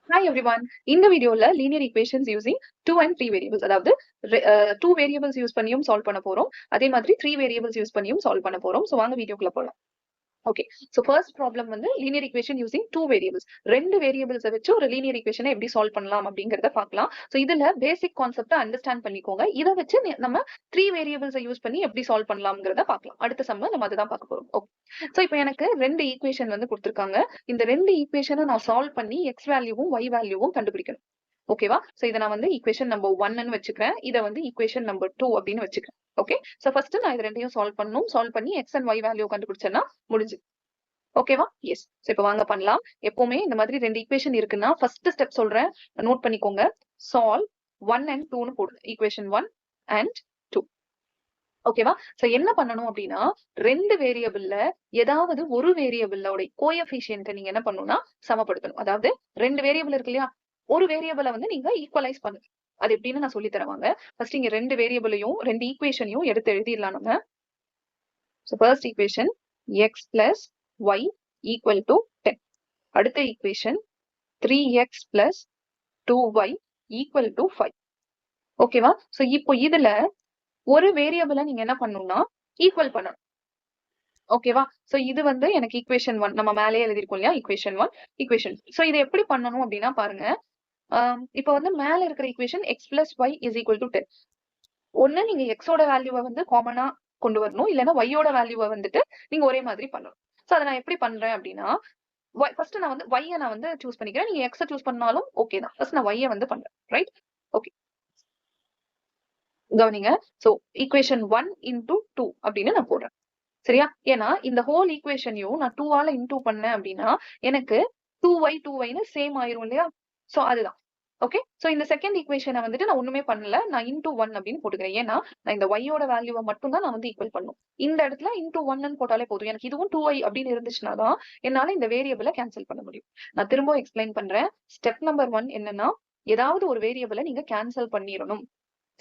Hi everyone. இந்த வீடியோல linear equations using 2 and 3 variables அதாவது 2 variables யூஸ் பண்ணியும் சால்வ் பண்ண போறோம். அதே மாதிரி 3 variables யூஸ் பண்ணியும் சால்வ் பண்ண போறோம். சோ வாங்க வீடியோக்குள்ள போலாம். ஓகே. சோ ஃபர்ஸ்ட் ப்ராப்ளம் வந்து linear equation using 2 variables. ரெண்டு வேரியபிள்ஸை வச்சு ஒரு linear equation எப்படி சால்வ் பண்ணலாம் அப்படிங்கறத பார்க்கலாம். சோ இதுல பேசிக் கான்செப்ட் அண்டர்ஸ்டாண்ட் பண்ணிக்கோங்க. இத வச்சு நம்ம 3 வேரியபிள்ஸை யூஸ் பண்ணி எப்படி சால்வ் பண்ணலாம்ங்கறத பார்க்கலாம். அடுத்த சம்ம நம்ம அதுதான் பார்க்க போறோம். ஓகே. சோ இப்போ எனக்கு ரெண்டு ஈக்குவேஷன் வந்து கொடுத்திருக்காங்க. இந்த ரெண்டு ஈக்குவேஷனை நான் சால்வ் பண்ணி x வேல்யூவும் y வேல்யூவும் கண்டுபிடிக்கணும். ஓகேவா? சோ இத நான் வந்து ஈக்குவேஷன் நம்பர் 1ன்னு வச்சுக்கிறேன். இத வந்து ஈக்குவேஷன் நம்பர் 2 அப்படின்னு வச்சுக்கிறேன். ஓகே. சோ ஃபர்ஸ்ட் நான் இது ரெண்டையும் சால்வ் பண்ணனும். சால்வ் பண்ணி x and y வேல்யூ கண்டுபிடிச்சேன்னா முடிஞ்சு. ஓகேவா? எஸ். சோ இப்போ வாங்க பண்ணலாம். எப்பவுமே இந்த மாதிரி ரெண்டு ஈக்குவேஷன் இருக்குன்னா ஃபர்ஸ்ட் ஸ்டெப் சொல்றேன். நோட் பண்ணிக்கோங்க. சால்வ் 1 and 2ன்னு போடுங்க. Equation 1 and 2. ஓகேவா? சோ என்ன பண்ணணும் அப்படின்னா ரெண்டு வேரியபிள்ல ஏதாவது ஒரு வேரியபிளோட கோஎஃபிஷியன்ட் நீங்க என்ன பண்ணணும்னா சமப்படுத்தணும். அதாவது ரெண்டு வேரியபிள் இருக்கு இல்லையா? ஒரு வேரியபிளை வந்து நீங்க ஈக்குவலைஸ் பண்ணுங்க. அது எப்படின்னு நான் சொல்லி தருவாங்க. ஃபர்ஸ்ட் இங்க ரெண்டு வேரியபிளையும் ரெண்டு ஈக்குவேஷனையும் எடுத்து எழுதிடலாம் நம்ம. So first equation x plus y equal to 10. அடுத்த equation 3x plus 2y equal to 5. ஓகேவா? சோ இப்போ இதுல ஒரு வேரியபிளை நீங்க என்ன பண்ணணும்னா ஈக்குவல் பண்ணணும். ஓகேவா? சோ இது வந்து எனக்கு ஈக்குவேஷன் 1 நம்ம மேலே எழுதிருக்கோம் இல்லையா? Equation 1 equation. சோ இது எப்படி பண்ணணும் அப்படின்னா பாருங்க. இப்போ வந்து மேல இருக்கிற equation x plus y is equal to 10. ஒண்ணு நீங்க x ஓட வேல்யூவை வந்து காமனா கொண்டு வரணும், இல்லைன்னா y ஓட வேல்யூவை வந்துட்டு நீங்க ஒரே மாதிரி பண்ணணும். சோ அதை நான் எப்படி பண்றேன் அப்படின்னா ஃபர்ஸ்ட் நான் வந்து y நான் வந்து சூஸ் பண்ணிக்கிறேன். நீங்க x சூஸ் பண்ணாலும் ஓகே தான். ஃபர்ஸ்ட் நான் y வந்து பண்றேன். ரைட்? ஓகே. கவனிங்க. சோ ஈக்குவேஷன் 1 into 2 அப்படின்னு நான் போடுறேன். சரியா? ஏன்னா இந்த ஹோல் ஈக்குவேஷனையும் நான் 2 ஆல இன்டூ பண்ணேன் அப்படின்னா எனக்கு 2y சேம் ஆயிரும் இல்லையா? சோ அதுதான். ஓகே. சோ இந்த செகண்ட் ஈக்குவேஷனை வந்துட்டு நான் ஒண்ணுமே பண்ணல. நான் இன்டூ 1 அப்படின்னு போட்டுக்கிறேன். ஏன்னா நான் இந்த y ஓட வேல்யூவை மட்டும் தான் நான் வந்து ஈக்குவல் பண்ணும். இந்த இடத்துல இன்டூ 1ன்னு போட்டாலே போதும். எனக்கு இதுவும் 2y அப்படின்னு இருந்துச்சுன்னா தான் என்னால இந்த வேரியபிளை கேன்சல் பண்ண முடியும். நான் திரும்ப எக்ஸ்பிளைன் பண்றேன். ஸ்டெப் நம்பர் 1 என்னன்னா ஏதாவது ஒரு வேரியபிளை நீங்க கேன்சல் பண்ணிடணும்.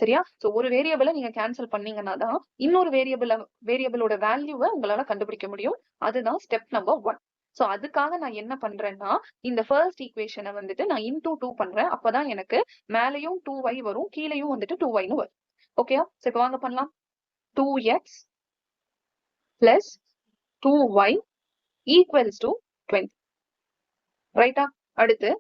சரியா? சோ ஒரு வேரியபிளை நீங்க கேன்சல் பண்ணீங்கன்னா தான் இன்னொரு வேரியபிளோட வேல்யூவை உங்களால கண்டுபிடிக்க முடியும். அதுதான் ஸ்டெப் நம்பர் 1. சோ அதுக்காக நான் என்ன பண்றேன்னா இந்த ஃபர்ஸ்ட் ஈக்குவேஷனை வந்துட்டு நான் இன்டூ 2 பண்றேன். அப்பதான் எனக்கு மேலையும் 2y வரும், கீழையும் வந்துட்டு 2yன்னு வரும். ஓகேயா? சோ இப்போ வாங்க பண்ணலாம். 2x plus 2y equals to 20. ரைட்டா? அடுத்து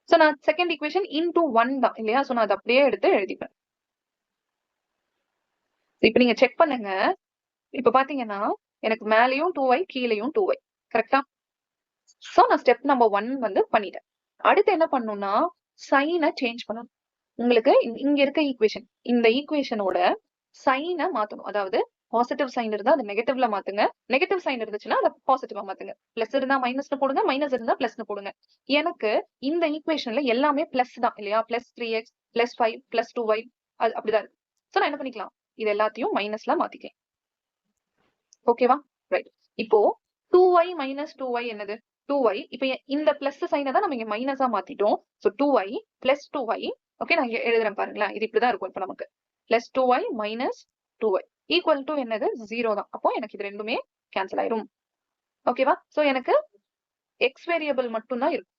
சோ நான் செகண்ட் ஈக்குவேஷன் இன்டூ 1 தான் இல்லையா? சோ நான் அதை அப்படியே எடுத்து எழுதிப்பேன். இப்ப நீங்க செக் பண்ணுங்க. இப்ப பாத்தீங்கன்னா எனக்கு மேலையும் 2y கீழையும் 2y. கரெக்டா? சோ நான் ஸ்டெப் நம்பர் 1 வந்து பண்ணிட்டேன். அடுத்து என்ன பண்ணணும்னா சைனை சேஞ்ச் பண்ணணும். உங்களுக்கு இங்க இருக்க ஈக்குவேஷன், இந்த ஈக்குவேஷனோட சைனை மாத்தணும். அதாவது பாசிட்டிவ் சைன் இருந்தா அது நெகட்டிவ்ல மாத்துங்க, நெகட்டிவ் சைன் இருந்துச்சுன்னா அதை பாசிட்டிவா மாத்துங்க. பிளஸ் இருந்தா மைனஸ்ல போடுங்க, மைனஸ் இருந்தா பிளஸ்னு போடுங்க. எனக்கு இந்த ஈக்குவேஷன்ல எல்லாமே பிளஸ் தான் இல்லையா? Plus 3x plus 5 plus 2y அது அப்படிதான் இருக்கு. சோ நான் என்ன பண்ணிக்கலாம், இது எல்லாத்தையும் மைனஸ்ல மாத்திக்கலாம். ஓகேவா? ரைட். இப்போ 2y மைனஸ் 2y என்னது? 2y. இப்போ இந்த பிளஸ் சைனை தான் நம்ம இங்க மைனஸா மாத்திட்டோம். So 2y plus 2y. Okay, நான் இங்க எழுதுறேன் பாருங்களேன். இது இப்படிதான் இருக்கும் இப்ப நமக்கு. Plus 2y minus 2y equal to என்னது? 0 தான். அப்போ எனக்கு இது ரெண்டுமே கேன்சல் ஆயிரும். ஓகேவா? சோ எனக்கு x வேரியபிள் மட்டும் தான் இருக்கும்.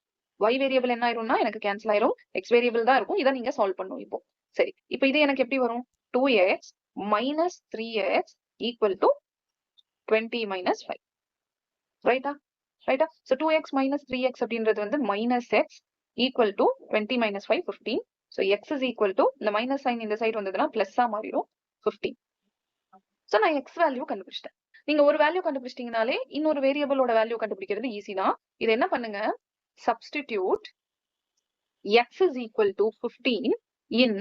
y வேரியபிள் என்ன ஆயிரும்னா எனக்கு கேன்சல் ஆயிரும். x வேரியபிள் தான் இருக்கும். இதை நீங்க சால்வ் பண்ணணும் இப்போ. சரி, இப்போ இது எனக்கு எப்படி வரும்? 2x minus 3x equal to 20 minus 5. ரைட்டா? ரைட்டா? சோ 2x மைனஸ் 3x அப்படின்றது வந்து minus x equal to 20 minus 5 15. So x is equal to இந்த மைனஸ் சைன் இந்த சைடு வந்ததுன்னா பிளஸ்ஸா மாறிடும் 15. சோ நான் x வேல்யூ கண்டுபிடிச்சிட்டேன். நீங்க ஒரு வேல்யூ கண்டுபிடிச்சிட்டீங்கனாலே இன்னொரு வேரியபிளோட வேல்யூ கண்டுபிடிக்கிறது ஈஸி தான். இது என்ன பண்ணுங்க, substitute x is equal to 15 in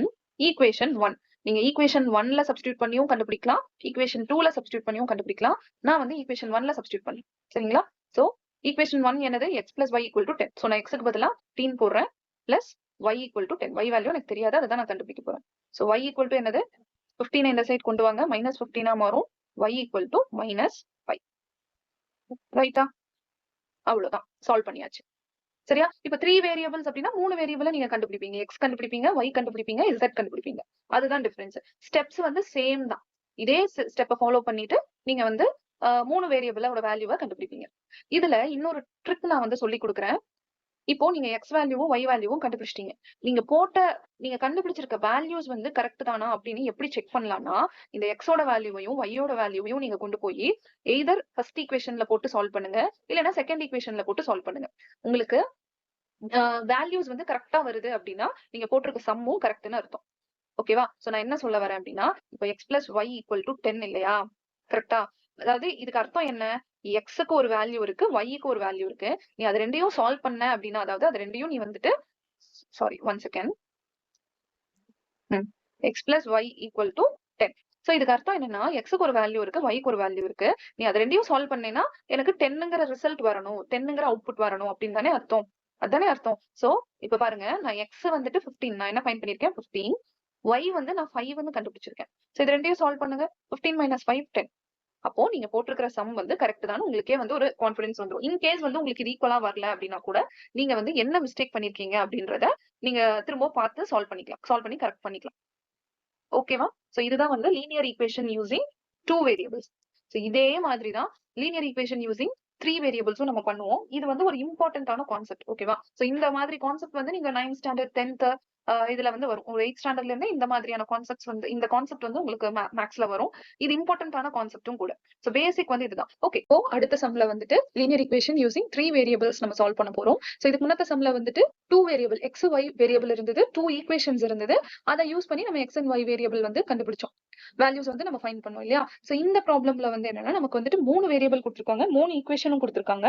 equation 1. நீங்க ஈக்குவேஷன் 1ல சப்ஸ்டிடியூட் பண்ணியும் கண்டுபிடிக்கலாம், ஈக்குவேஷன் 2ல சப்ஸ்டிடியூட் பண்ணியும் கண்டுபிடிக்கலாம். நான் வந்து ஈக்குவேஷன் 1ல சப்ஸ்டிடியூட் பண்ணேன். சரிங்களா? சோ ஈக்குவேஷன் 1 என்னது? x plus y equal to 10. So நான் x க்கு பதிலா 10 போடுறேன் plus y equal to 10. y value எனக்கு தெரியாது, அதான் நான் கண்டுபிடிக்க போறேன். சோ y equal to என்னது? 15 இந்த சைடு கொண்டு வாங்க, மைனஸ் 15 மாறும். y equal to minus 5. ரைட்டா? அவ்வளவுதான், சால்வ் பண்ணியாச்சு. சரியா? இப்ப 3 வேரியபிள்ஸ் அப்படின்னா 3 வேரியபிளை நீங்க கண்டுபிடிப்பீங்க. x கண்டுபிடிப்பீங்க, y கண்டுபிடிப்பீங்க, z கண்டுபிடிப்பீங்க. அதுதான் டிஃபரன்ஸ். ஸ்டெப்ஸ் வந்து சேம் தான். இதே ஸ்டெப்பை ஃபாலோ பண்ணிட்டு நீங்க வந்து 3 வேரியபிளோட வேல்யூவை கண்டுபிடிப்பீங்க. இதுல இன்னொரு ட்ரிக் நான் வந்து சொல்லி கொடுக்குறேன். இப்போ நீங்க எக்ஸ் வேல்யூவும் ஒய் வேல்யூவும் கண்டுபிடிச்சிட்டீங்க. நீங்க கண்டுபிடிச்சிருக்க வேல்யூஸ் வந்து கரெக்ட் தானா அப்படின்னு எப்படி செக் பண்ணலாம்னா, இந்த எக்ஸோட வேல்யூவையும் ஒய்யோட வேல்யூவையும் நீங்க கொண்டு போய் எய்தர் ஃபர்ஸ்ட் ஈக்குவேஷன்ல போட்டு சால்வ் பண்ணுங்க, இல்லைன்னா செகண்ட் ஈக்குவேஷன்ல போட்டு சால்வ் பண்ணுங்க. உங்களுக்கு வேல்யூஸ் வந்து கரெக்டா வருது அப்படின்னா நீங்க போட்டிருக்க சம்மும் கரெக்ட்னு அர்த்தம். ஓகேவா? சோ நான் என்ன சொல்ல வரேன் அப்படின்னா, இப்போ x plus y equal to 10 இல்லையா? கரெக்டா? அதாவது இதுக்கு அர்த்தம் என்ன? எக்ஸுக்கு ஒரு வேல்யூ இருக்கு, ஒய்க்கு ஒரு வேல்யூ இருக்கு. நீ அது ரெண்டையும் சால்வ் பண்ண அப்படின்னா, அதாவது அது ரெண்டையும் நீ வந்துட்டு sorry one second X plus Y equal to 10. So இதுக்கு அர்த்தம் என்னன்னா, எக்ஸுக்கு ஒரு வேல்யூ இருக்கு, ஒய்க்கு ஒரு வேல்யூ இருக்கு. நீ அது ரெண்டையும் சால்வ் பண்ணேன்னா எனக்கு 10ங்கிற ரிசல்ட் வரணும், 10ங்கிற அவுட்புட் வரணும் அப்படின்னு தானே அர்த்தம். அதானே அர்த்தம். சோ இப்ப பாருங்க, நான் எக்ஸ் வந்துட்டு 15, நான் என்ன ஃபைண்ட் பண்ணிருக்கேன் 15, ஒய் வந்து நான் 5 வந்து கண்டுபிடிச்சிருக்கேன். சோ இது ரெண்டையும் சால்வ் பண்ணுங்க. 15 minus 5 10. அப்போ நீங்க போட்டிருக்கிற சம் வந்து கரெக்ட் தான், உங்களுக்கே வந்து ஒரு கான்ஃபிடன்ஸ் வந்துடும். இன் கேஸ் வந்து உங்களுக்கு இது ஈக்குவலா வரல அப்படின்னா கூட நீங்க வந்து என்ன மிஸ்டேக் பண்ணிருக்கீங்க அப்படின்றத நீங்க திரும்ப பார்த்து சால்வ் பண்ணிக்கலாம், சால்வ் பண்ணி கரெக்ட் பண்ணிக்கலாம். ஓகேவா? சோ இதுதான் வந்து linear equation using 2 variables. So இதே மாதிரி தான் லீனியர் ஈக்குவேஷன் யூசிங் 3 வேரியபிள்ஸும் நம்ம பண்ணுவோம். இது வந்து ஒரு இம்பார்ட்டன்டான கான்செப்ட். ஓகேவா? சோ இந்த மாதிரி கான்செப்ட் வந்து நீங்க 9th ஸ்டாண்டர்ட் 10th இதுல வந்து வரும். ஒரு 8th ஸ்டாண்டர்ட்ல இருந்து இந்த மாதிரியான கான்செப்ட்ஸ் வந்து இந்த கான்செப்ட் வந்து உங்களுக்கு மேக்ஸ்ல வரும். இது இம்பார்ட்டன்டான கான்செப்டும் கூட. சோ பேசிக் வந்து இதுதான். ஓகே, இப்போ அடுத்த சம்ல வந்துட்டு லீனியர் ஈக்குவேஷன் யூசிங் 3 வேரியபிள்ஸ் நம்ம சால்வ் பண்ண போறோம். சோ இதுக்கு முன்னத்த சம்ல வந்துட்டு 2 வேரியபிள் எக்ஸ் ஒய் வேரியபிள் இருந்தது, 2 ஈக்குவேஷன்ஸ் இருந்தது. அதை யூஸ் பண்ணி நம்ம எக்ஸ் அண்ட் ஒய் வேரியபிள் வந்து கண்டுபிடிச்சோம், வேல்யூஸ் வந்து நம்ம ஃபைண்ட் பண்ணோம் இல்லையா? சோ இந்த ப்ராப்ளம்ல வந்து என்னன்னா, நமக்கு வந்துட்டு 3 வேரியபிள் கொடுத்திருக்காங்க, 3 ஈக்குவேஷனும் கொடுத்திருக்காங்க.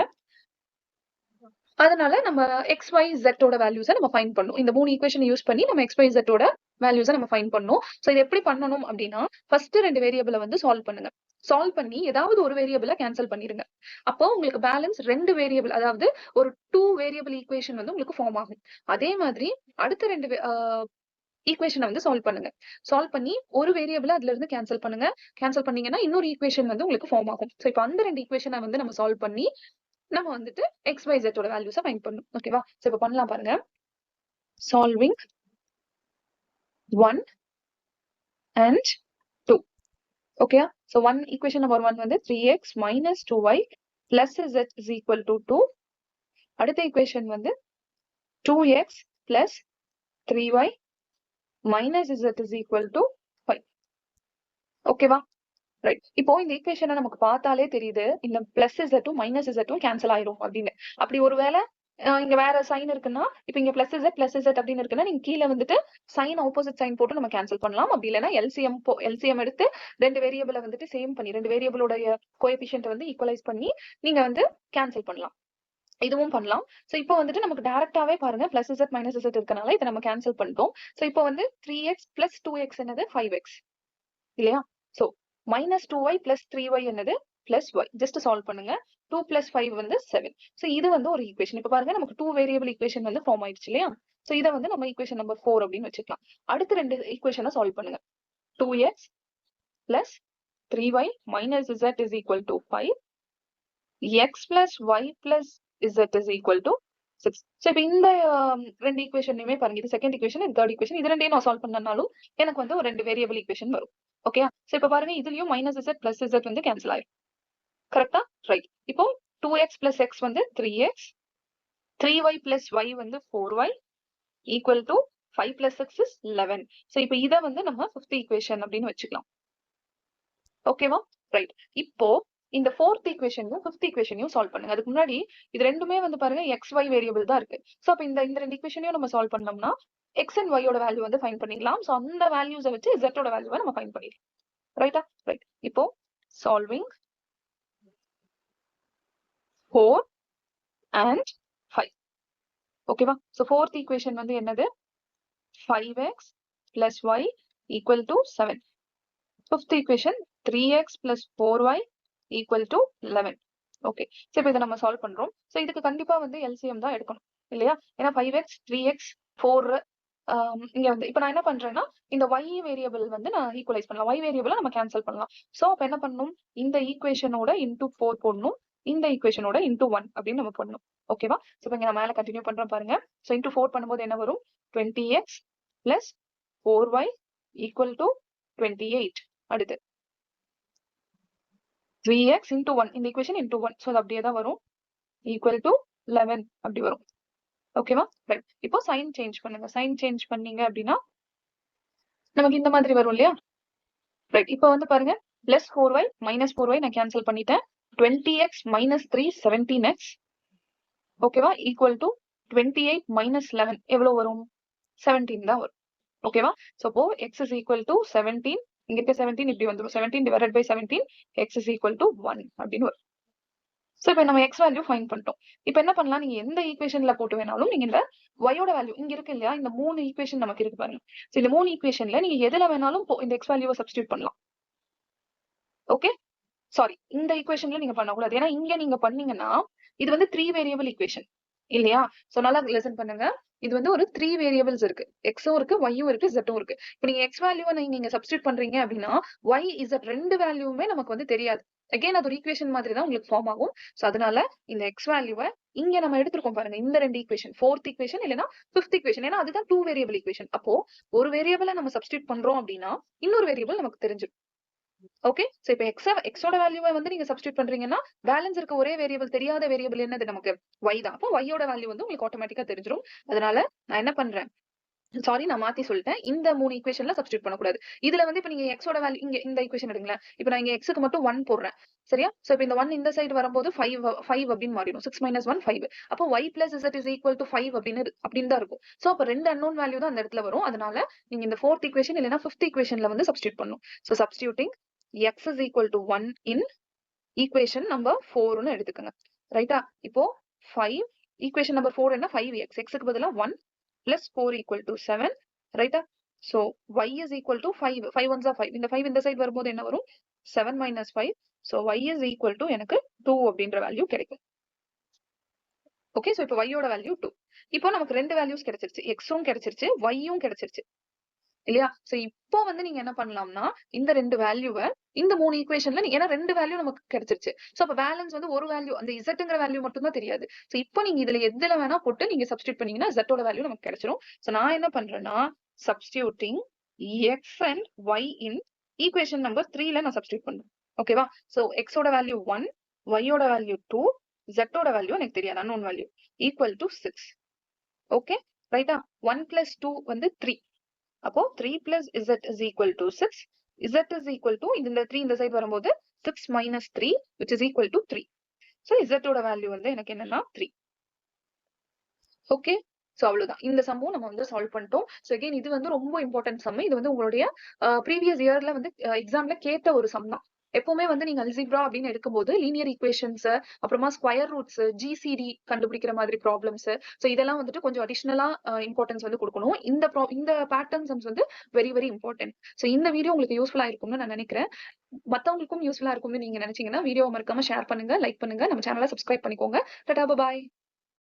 அதனால நம்ம எக்ஸ் ஒய் ஜெட் ஓட வேல்யூஸை நம்ம ஃபைண்ட் பண்ணணும். இந்த 3 ஈக்குவேஷன் யூஸ் பண்ணி நம்ம எக்ஸ் ஒய் ஜெட் ஓட வேல்யூஸை நம்ம ஃபைண்ட் பண்ணணும். சோ இது எப்படி பண்ணணும் அப்படின்னா, ஃபர்ஸ்ட் 2 வேரியபிளை வந்து சால்வ் பண்ணுங்க. சால்வ் பண்ணி ஏதாவது ஒரு வேரியபிளை கேன்சல் பண்ணிருங்க. அப்போ உங்களுக்கு பேலன்ஸ் 2 வேரியபிள், அதாவது ஒரு 2 வேரியபிள் ஈக்குவேஷன் வந்து உங்களுக்கு ஃபார்ம் ஆகும். அதே மாதிரி அடுத்த 2 ஈக்குவேஷனை வந்து சால்வ் பண்ணுங்க. சால்வ் பண்ணி ஒரு வேரியபிளை அதுல இருந்து கேன்சல் பண்ணுங்க. கேன்சல் பண்ணீங்கன்னா இன்னொரு ஈக்குவேஷன் வந்து உங்களுக்கு ஃபார்ம் ஆகும். சோ இப்போ அந்த 2 ஈக்குவேஷனை வந்து நம்ம சால்வ் பண்ணி நம்ம வந்துட்டு எக்ஸ் ஒய் ஜெட் ஓட வேல்யூஸை ஃபைண்ட் பண்ணணும். ஓகேவா? சோ இப்போ பண்ணலாம் பாருங்க. Solving 1 and 2. ஓகேயா? சோ 1 ஈக்குவேஷன் நம்பர் 1 வந்து 3x minus 2y plus z is equal to 2. அடுத்த ஈக்குவேஷன் வந்து 2x plus 3y minus z is equal to 5. ஓகேவா? ரைட். இப்போ இந்த ஈக்குவேஷனை நமக்கு பார்த்தாலே தெரியுது, இந்த பிளஸ் இசட்டும் மைனஸ் இசட்டும் கேன்சல் ஆயிரும் அப்படின்னு. அப்படி ஒருவேளை இங்க வேற சைன் இருக்குன்னா, இப்ப இங்க பிளஸ் இசட் அப்படின்னு இருக்குன்னா, நீங்க கீழே வந்துட்டு சைன் ஆப்போசிட் சைன் போட்டு நம்ம கேன்சல் பண்ணலாம். அப்படி இல்லைன்னா எல்சிஎம் எடுத்து 2 வேரியபிளை வந்துட்டு சேம் பண்ணி 2 வேரியபிளோட கோஎபிஷியன்ட் வந்து ஈக்குவலைஸ் பண்ணி நீங்க வந்து கேன்சல் பண்ணலாம். இதுவும் பண்ணலாம். சோ இப்போ வந்துட்டு நமக்கு டைரக்டாவே பாருங்க, பிளஸ் இசட் மைனஸ் இசட் இருக்கனால இதை நம்ம கேன்சல் பண்ணிட்டோம். சோ இப்போ வந்து 3x plus 2x என்னது 5x இல்லையா? So minus 2y plus 3y என்னது plus y. ஜஸ்ட் சால்வ் பண்ணுங்க. 2 plus 5 வந்து 7. சோ இது வந்து ஒரு ஈக்குவேஷன். இப்ப பாருங்க, நமக்கு 2 வேரியபிள் ஈக்குவேஷன் வந்து ஃபார்ம் ஆயிடுச்சு இல்லையா? சோ இதை வந்து நம்ம ஈக்குவேஷன் நம்பர் 4 அப்படின்னு வச்சுக்கலாம். அடுத்த 2 ஈக்குவேஷனை சால்வ் பண்ணுங்க. 2x plus 3y minus z is equal to 5. x plus y plus z is equal to 6. So இப்போ இந்த 2 ஈக்குவேஷனுமே பாருங்க, இது செகண்ட் ஈக்குவேஷன், இது தேர்ட் ஈக்குவேஷன். இது ரெண்டையும் நான் சால்வ் பண்ணனாலும் எனக்கு வந்து ஒரு 2 வேரியபிள் ஈக்குவேஷன் வரும். ஓகே, சோ இப்போ பாருங்க, இதுலயும் மைனஸ் z பிளஸ் z வந்து கேன்சல் ஆயிடும். கரெக்டா? ரைட். இப்போ 2x plus x வந்து 3x, 3y plus y வந்து 4y equal to 5 plus 6 is 11. So இப்போ இதை வந்து நம்ம 5th ஈக்குவேஷன் அப்படின்னு வச்சுக்கலாம். ஓகேவா? ரைட். இப்போ இந்த 4th ஈக்குவேஷனையும் 5th ஈக்குவேஷனையும் சால்வ் பண்ணுங்க. அதுக்கு முன்னாடி இது ரெண்டுமே வந்து பாருங்க எக்ஸ் ஒய் வேரியபிள் தான் இருக்கு. சோ அப்ப இந்த 2 ஈக்குவேஷனையும் நம்ம சால்வ் பண்ணோம்னா எக்ஸ் அண்ட் ஒய் ஓட வேல்யூ வந்து ஃபைண்ட் பண்ணிடலாம். சோ அந்த வேல்யூஸை வச்சு z ஓட வேல்யூவை நம்ம ஃபைண்ட் பண்ணிடலாம். ரைட்டா? ரைட். இப்போ சால்விங் 4 and 5. ஓகேவா? சோ 4th ஈக்குவேஷன் வந்து என்னது 5x plus y equal to 7. 5th equation 3x plus 4y equal to 11. Okay, so இப்போ இதை நம்ம சால்வ் பண்றோம். சோ இதுக்கு கண்டிப்பா வந்து எல்சிஎம் தான் எடுக்கணும் இல்லையா? ஏன்னா 5x 3x 4 இங்க வந்து இப்ப நான் என்ன பண்றேன்னா, இந்த y வேரியபிள் வந்து நான் ஈக்குவலைஸ் பண்ணலாம். y வேரியபிளை நம்ம கேன்சல் பண்ணலாம். சோ அப்ப என்ன பண்ணணும், இந்த ஈக்குவேஷனோட இன்டூ 4 போடணும், இந்த ஈக்குவேஷனோட இன்டூ 1 அப்படின்னு நம்ம பண்ணணும். ஓகேவா? சோ இப்போ இங்க நான் மேல கண்டினியூ பண்றேன் பாருங்க. சோ இன்டூ 4 பண்ணும்போது என்ன வரும், 20x plus 4y equal to 28. அடுத்து 3x into 1, இந்த ஈக்குவேஷன் into 1, சோ அது அப்படியே தான் வரும், equal to 11 அப்படி வரும். ஓகேவா? ரைட். இப்போ சைன் சேஞ்ச் பண்ணுங்க. சைன் சேஞ்ச் பண்ணீங்க அப்படின்னா நமக்கு இந்த மாதிரி வரும் இல்லையா? ரைட். இப்போ வந்து பாருங்க +4y -4y நான் கேன்சல் பண்ணிட்டேன். 20x - 3 17x ஓகேவா? ஈக்குவல் டு 28 - 11 எவ்வளவு வரும்? 17 தான் வரும். ஓகேவா? சோ அப்போ x is equal to 17 இங்க இருக்க 17 இப்படி வந்துரும். 17 divided by 17 x is equal to 1 அப்படின்னு வரும். சோ இப்போ நம்ம x வேல்யூ ஃபைண்ட் பண்ணிட்டோம். இப்போ என்ன பண்ணலாம்? நீங்க எந்த ஈக்குவேஷன்ல போட்டு வேணாலும் நீங்க இந்த y ஓட வேல்யூ இங்க இருக்கு இல்லையா? இந்த 3 ஈக்குவேஷன் நமக்கு இருக்கு பாருங்க. சோ இந்த 3 ஈக்குவேஷன்ல நீங்க எதுல வேணாலும் இந்த x வேல்யூவை சப்ஸ்டிட்யூட் பண்ணலாம். ஓகே? சாரி, இந்த ஈக்குவேஷன்ல நீங்க பண்ணக்கூடாது. ஏன்னா இங்க நீங்க பண்ணீங்கன்னா இது வந்து 3 வேரியபிள் ஈக்குவேஷன் இல்லையா? சோ நல்லா லிசன் பண்ணுங்க. இது வந்து ஒரு 3 வேரியபிள்ஸ் இருக்கு. எக்ஸும் இருக்கு, ஒய்யும் இருக்கு, ஜெட்டும் இருக்கு. இப்போ நீங்க எக்ஸ் வேல்யூவை நீங்க சப்ஸ்டிட்யூட் பண்றீங்க அப்படின்னா ஒய் இசட் ரெண்டு வேல்யூவுமே நமக்கு வந்து தெரியாது. அகைன் அது ஒரு ஈக்குவேஷன் மாதிரி தான் உங்களுக்கு ஃபார்ம் ஆகும். சோ அதனால இந்த எக்ஸ் வேல்யூவை இங்க நம்ம எடுத்திருக்கோம் பாருங்க. இந்த ரெண்டு ஈக்குவேஷன், 4th ஈக்குவேஷன் இல்லைன்னா 5th ஈக்குவேஷன். ஏன்னா அதுதான் 2 வேரியபிள் ஈக்குவேஷன். அப்போ ஒரு வேரியபிளை நம்ம சப்ஸ்டிட்யூட் பண்றோம் அப்படின்னா இன்னொரு வேரியபிள் நமக்கு தெரிஞ்சிடும். ஓகே, சோ இப்போ எக்ஸோட வேல்யூவை வந்து நீங்க சப்ஸ்டிட்யூட் பண்றீங்கன்னா பேலன்ஸ் இருக்க ஒரே வேரியபிள், தெரியாத வேரியபிள் என்னது நமக்கு? ஒய் தான். அப்போ ஒய்யோட வேல்யூ வந்து உங்களுக்கு ஆட்டோமேட்டிக்கா தெரிஞ்சிடும். அதனால நான் என்ன பண்றேன், சாரி நான் மாத்தி சொல்லிட்டேன். இந்த 3 ஈக்குவேஷன்ல சப்ஸ்டிட்யூட் பண்ணக்கூடாது. இதுல வந்து இப்போ நீங்க எக்ஸோட வேல்யூ இங்க இந்த ஈக்குவேஷன் எடுங்களேன். இப்போ நான் இங்க எக்ஸுக்கு மட்டும் 1 போடுறேன். சரியா? சோ இப்போ இந்த 1 இந்த சைடு வரும்போது 5 அப்படின்னு மாறிடும். 6 - 1 5. அப்போ y plus z is equal to 5 அப்படின்னு தான் இருக்கும். சோ அப்போ ரெண்டு அன்னோன் வேல்யூ தான் அந்த இடத்துல வரும். அதனால நீங்க இந்த 4th ஈக்குவேஷன் இல்லைன்னா 5th ஈக்குவேஷன்ல வந்து சப்ஸ்டிட்யூட் பண்ணணும். So substituting x is equal to 1 in equation number 4 ன்னு எடுத்துக்கங்க. ரைட்டா? இப்போ 5 equation number 4 என்ன? 5x. x க்கு பதிலா 1 plus 4 equal to 7. ரைட்டா? so y is equal to 5. 5 ones are 5. இந்த 5 இந்த சைடு வரும்போது என்ன வரும்? 7 minus 5. so y is equal to எனக்கு 2 அப்படின்ற வேல்யூ கிடைக்கும். ஓகே, சோ இப்போ y ஓட வேல்யூ 2. இப்போ நமக்கு ரெண்டு வேல்யூஸ் கிடைச்சிருச்சு. x-ம் கிடைச்சிருச்சு, y-யும் கிடைச்சிருச்சு. இல்லையா? சோ இப்போ வந்து நீங்க என்ன பண்ணலாம்னா இந்த ரெண்டு வேல்யூவை இந்த 3 ஈக்குவேஷன்ல ஏன்னா ரெண்டு வேல்யூ நமக்கு கிடைச்சிருச்சு. சோ அப்ப பேலன்ஸ் வந்து ஒரு வேல்யூ, அந்த இசட்ங்கிற வேல்யூ மட்டும் தான் தெரியாது. சோ இப்போ நீங்க இதுல எதுல வேணா போட்டு நீங்க சப்ஸ்டிட்யூட் பண்ணீங்கன்னா ஜெட்டோட வேல்யூ நமக்கு கிடைச்சிரும். சோ நான் என்ன பண்றேன்னா substituting x and y in equation number 3ல நான் சப்ஸ்டிட்யூட் பண்றேன். ஓகேவா? சோ x ஓட வேல்யூ 1, y ஓட வேல்யூ 2, z ஓட வேல்யூ எனக்கு தெரியாது, unknown value equal to 6. Okay, ரைட்டா? 1 plus 2 வந்து 3. அப்போ 3 plus z is equal to 6. z is equal to இந்த 3 இந்த சைடு வரும்போது 6 minus 3 which is equal to 3. So z ஓட வேல்யூ வந்து எனக்கு என்னன்னா 3. ஓகே, சோ அவ்வளவுதான். இந்த சம்மும் நம்ம வந்து சால்வ் பண்ணிட்டோம். சோ அகைன் இது வந்து ரொம்ப இம்பார்ட்டன்ட் சம். இது வந்து உங்களுடைய ப்ரீவியஸ் இயர்ல வந்து எக்ஸாம்ல கேட்ட ஒரு சம் தான். எப்பவுமே வந்து நீங்க அல்ஜிப்ரா அப்படின்னு எடுக்கும்போது லீனியர் ஈக்குவேஷன்ஸ், அப்புறமா ஸ்கொயர் ரூட்ஸ், ஜிசிடி கண்டுபிடிக்கிற மாதிரி ப்ராப்ளம்ஸ், சோ இதெல்லாம் வந்துட்டு கொஞ்சம் அடிஷனலா இம்பார்ட்டன்ஸ் வந்து கொடுக்கணும். இந்த பேட்டர்ன் சம்ஸ் வந்து வெரி வெரி இம்பார்ட்டன்ட். சோ இந்த வீடியோ உங்களுக்கு யூஸ்ஃபுல்லா இருக்கும்னு நான் நினைக்கிறேன். மத்தவங்களுக்கும் யூஸ்ஃபுல்லா இருக்கும்னு நீங்க நினைச்சீங்கன்னா வீடியோ மறக்காம ஷேர் பண்ணுங்க, லைக் பண்ணுங்க, நம்ம சேனலை சப்ஸ்கிரைப் பண்ணிக்கோங்க. டாடா, பாய்.